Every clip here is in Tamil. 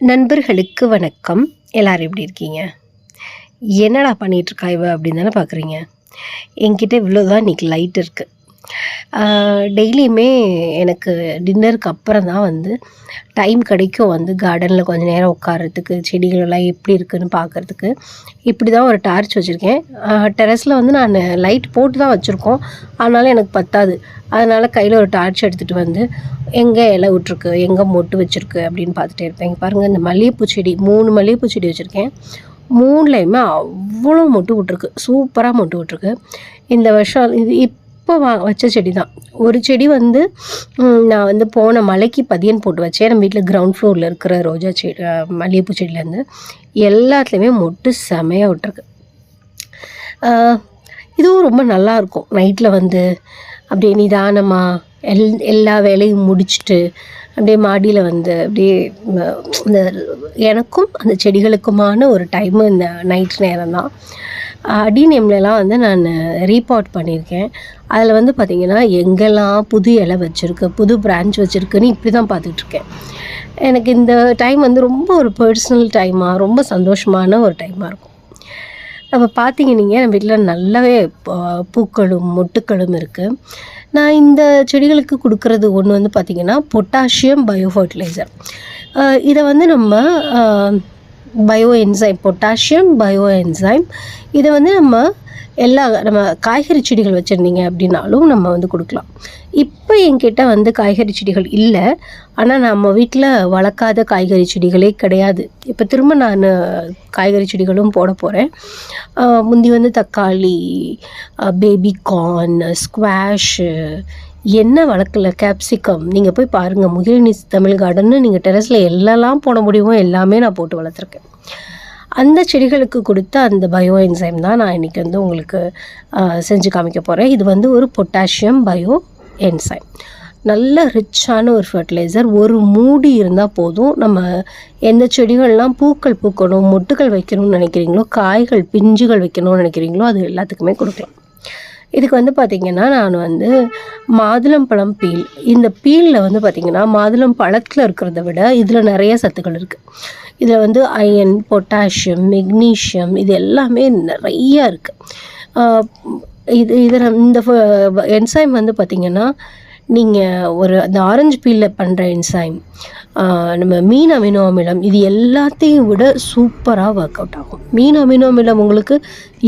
நண்பர்களுக்கு வணக்கம். எல்லோரும் எப்படி இருக்கீங்க? என்னடா பண்ணிகிட்ருக்கா இவ அப்படின்னு தானே பார்க்குறீங்க. என்கிட்ட இவ்வளோதான் இன்றைக்கி லைட் இருக்குது. டெய்லியுமே எனக்கு டின்னருக்கு அப்புறம் தான் டைம் கிடைக்கும் கார்டனில் கொஞ்சம் நேரம் உட்காரத்துக்கு, செடிகளெல்லாம் எப்படி இருக்குதுன்னு பார்க்குறதுக்கு. இப்படி தான் ஒரு டார்ச் வச்சுருக்கேன். டெரஸில் நான் லைட் போட்டு தான் வச்சுருக்கோம், ஆனாலும் எனக்கு பத்தாது. அதனால் கையில் ஒரு டார்ச் எடுத்துகிட்டு எங்கே இலை விட்ருக்கு, எங்கே மொட்டு வச்சுருக்கு அப்படின்னு பார்த்துட்டே இருப்பேன். இங்கே பாருங்கள், இந்த மல்லிகைப்பூ செடி 3 மல்லிகைப்பூ செடி வச்சுருக்கேன். 3லையுமே அவ்வளோ மொட்டு விட்ருக்கு, சூப்பராக மொட்டு விட்ருக்கு. இந்த வருஷம் இது இப்போ வச்ச செடி தான். ஒரு செடி நான் போன மலைக்கு பதியன் போட்டு வச்சேன். நம்ம வீட்டில் கிரவுண்ட் ஃப்ளோரில் இருக்கிற ரோஜா செடி, மல்லிகைப்பூ செடியிலேருந்து எல்லாத்துலேயுமே மொட்டு செமையாக விட்ருக்கு. இதுவும் ரொம்ப நல்லாயிருக்கும். நைட்டில் அப்படியே நிதானமாக எல்லா வேலையும் முடிச்சுட்டு அப்படியே மாடியில் அப்படியே இந்த எனக்கும் அந்த செடிகளுக்குமான ஒரு டைமு இந்த நைட் நேரம் தான். அடிநேம்லலாம் நான் ரீபாட் பண்ணியிருக்கேன். அதில் பார்த்திங்கன்னா எங்கெல்லாம் புது இலை வச்சுருக்கு, புது பிரான்ச் வச்சுருக்குன்னு இப்படி தான் பார்த்துட்ருக்கேன். எனக்கு இந்த டைம் ரொம்ப ஒரு பர்சனல் டைமாக, ரொம்ப சந்தோஷமான ஒரு டைமாக இருக்கும். நம்ம பார்த்தீங்க, நீங்கள் நம்ம வீட்டில் நல்லாவே பூக்களும் மொட்டுக்களும் இருக்குது. நான் இந்த செடிகளுக்கு கொடுக்குறது ஒன்று பார்த்திங்கன்னா பொட்டாசியம் பயோ ஃபர்டிலைசர். இதை நம்ம bio enzyme, potassium bio enzyme, இதை நம்ம காய்கறி செடிகள் வச்சுருந்தீங்க அப்படின்னாலும் நம்ம கொடுக்கலாம். இப்போ என்கிட்ட காய்கறி செடிகள் இல்லை, ஆனால் நம்ம வீட்டில் வளர்க்காத காய்கறி செடிகளே கிடையாது. இப்போ திரும்ப நான் காய்கறி செடிகளும் போட போகிறேன். முந்தி தக்காளி, பேபி கார்ன், ஸ்குவாஷு, என்ன வளர்க்கல, கேப்சிகம். நீங்கள் போய் பாருங்கள், முகில்னிஸ் தமிழ் கார்டன்னு நீங்கள் டெரஸில் எல்லாம் போட முடியுமோ எல்லாமே நான் போட்டு வளர்த்துருக்கேன். அந்த செடிகளுக்கு கொடுத்த அந்த பயோ என்சைம் தான் நான் இன்றைக்கி உங்களுக்கு செஞ்சு காமிக்க போகிறேன். இது ஒரு பொட்டாசியம் பயோ என்சைம், நல்ல ரிச்சான ஒரு ஃபர்டிலைசர். ஒரு மூடி இருந்தால் போதும். நம்ம எந்த செடிகள்லாம் பூக்கள் பூக்கணும், மொட்டுகள் வைக்கணும்னு நினைக்கிறீங்களோ, காய்கள் பிஞ்சுகள் வைக்கணும்னு நினைக்கிறீங்களோ, அது எல்லாத்துக்குமே கொடுக்கலாம். இதுக்கு பார்த்திங்கன்னா நான் மாதுளம்பழம் பீல், இந்த பீலில் பார்த்திங்கன்னா மாதுளம் பழத்தில் இருக்கிறத விட இதில் நிறைய சத்துக்கள் இருக்குது. இதில் அயன், பொட்டாசியம், மெக்னீஷியம், இது எல்லாமே நிறையா இருக்குது. இதில் இந்த என்சைம் பார்த்திங்கன்னா நீங்கள் அந்த ஆரஞ்சு பீலில் பண்ணுற என்சைம், நம்ம மீன் அமினோ அமிலம், இது எல்லாத்தையும் விட சூப்பராக ஒர்க் அவுட் ஆகும். மீன் அமினோ அமிலம் உங்களுக்கு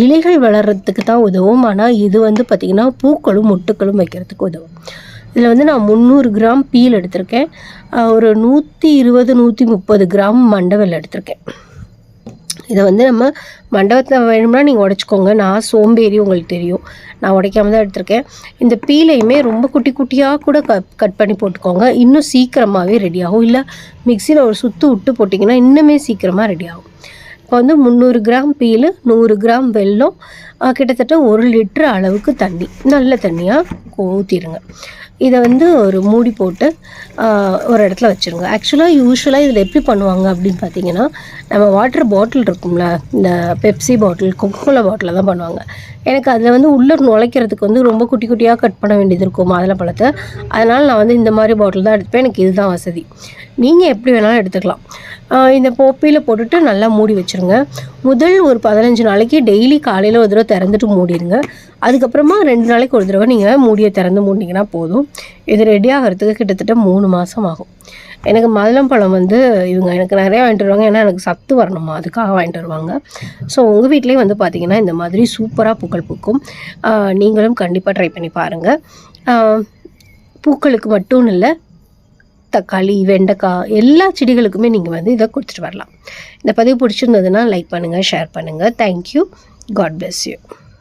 இலைகள் வளர்கிறதுக்கு தான் உதவும், ஆனால் இது பார்த்திங்கன்னா பூக்களும் மொட்டுக்களும் வைக்கிறதுக்கு உதவும். இதில் நான் 300 கிராம் பீல் எடுத்திருக்கேன். ஒரு 120-130 கிராம் மண்டவெல் எடுத்திருக்கேன். இதை நம்ம மண்டபத்தில் வேணும்னா நீங்கள் உடைச்சிக்கோங்க. நான் சோம்பேறி, உங்களுக்கு தெரியும், நான் உடைக்காம தான் எடுத்திருக்கேன். இந்த பீலையுமே ரொம்ப குட்டி குட்டியாக கூட கட் பண்ணி போட்டுக்கோங்க, இன்னும் சீக்கிரமாகவே ரெடி ஆகும். இல்லை மிக்சியில் ஒரு சுற்று விட்டு போட்டிங்கன்னா இன்னுமே சீக்கிரமாக ரெடி ஆகும். இப்போ 300 கிராம் பீலு, 100 கிராம் வெல்லம், கிட்டத்தட்ட 1 லிட்டர் அளவுக்கு தண்ணி, நல்ல தண்ணியாக ஊற்றிடுங்க. இதை ஒரு மூடி போட்டு ஒரு இடத்துல வச்சுருங்க. யூஸ்வலாக இதில் எப்படி பண்ணுவாங்க அப்படின்னு பார்த்தீங்கன்னா, நம்ம வாட்டர் பாட்டில் இருக்கும்ல, இந்த பெப்சி பாட்டில், கொக்கோலா பாட்டிலில் தான் பண்ணுவாங்க. எனக்கு அதில் உள்ளே நுழைக்கிறதுக்கு ரொம்ப குட்டி குட்டியாக கட் பண்ண வேண்டியது இருக்கும் மாதுளம்பழத்தை. அதனால் நான் இந்த மாதிரி பாட்டில் தான் எடுத்துப்பேன். எனக்கு இதுதான் வசதி. நீங்கள் எப்படி வேணாலும் எடுத்துக்கலாம். இந்த போப்பியில் போட்டுட்டு நல்லா மூடி வச்சுருங்க. முதல் ஒரு 15 நாளைக்கு டெய்லி காலையில் ஒரு தடவை திறந்துட்டு மூடிடுங்க. அதுக்கப்புறமா 2 நாளைக்கு ஒரு தடவை நீங்கள் மூடியை திறந்து மூடிங்கன்னா போதும். இது ரெடி ஆகிறதுக்கு கிட்டத்தட்ட 3 மாதம் ஆகும். எனக்கு மாதுளம்பழம் இவங்க எனக்கு நிறையா வாங்கிட்டு வருவாங்க, ஏன்னா எனக்கு சத்து வரணுமா, அதுக்காக வாங்கிட்டு வருவாங்க. ஸோ உங்கள் வீட்லேயும் பார்த்திங்கன்னா இந்த மாதிரி சூப்பராக பூக்கள் பூக்கும். நீங்களும் கண்டிப்பாக ட்ரை பண்ணி பாருங்கள். பூக்களுக்கு மட்டும் இல்லை, தக்காளி, வெண்டைக்காய், எல்லா செடிகளுக்குமே நீங்கள் இதை கொடுத்துட்டு வரலாம். இந்த பதிவு பிடிச்சிருந்ததுன்னா லைக் பண்ணுங்கள், ஷேர் பண்ணுங்கள். தேங்க்யூ. God bless you.